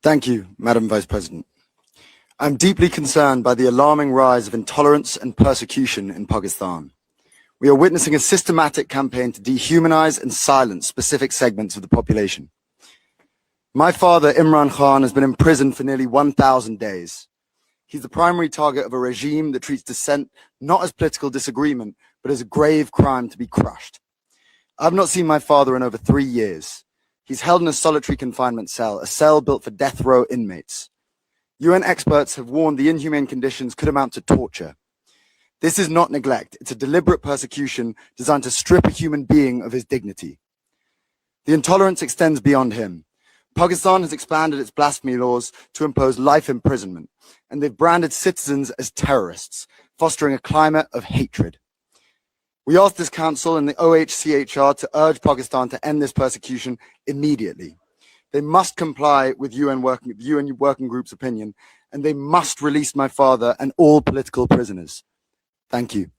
Thank you, Madam Vice President. I'm deeply concerned by the alarming rise of intolerance and persecution in Pakistan. We are witnessing a systematic campaign to dehumanize and silence specific segments of the population. My father, Imran Khan, has been imprisoned for nearly 1,000 days. He's the primary target of a regime that treats dissent not as political disagreement, but as a grave crime to be crushed. I've not seen my father in over 3 years. He's held in a solitary confinement cell, a cell built for death row inmates. UN experts have warned the inhumane conditions could amount to torture. This is not neglect. It's a deliberate persecution designed to strip a human being of his dignity. The intolerance extends beyond him. Pakistan has expanded its blasphemy laws to impose life imprisonment, and they've branded citizens as terrorists, fostering a climate of hatred. We ask this council and the OHCHR to urge Pakistan to end this persecution immediately. They must comply with UN working group's opinion, and they must release my father and all political prisoners. Thank you.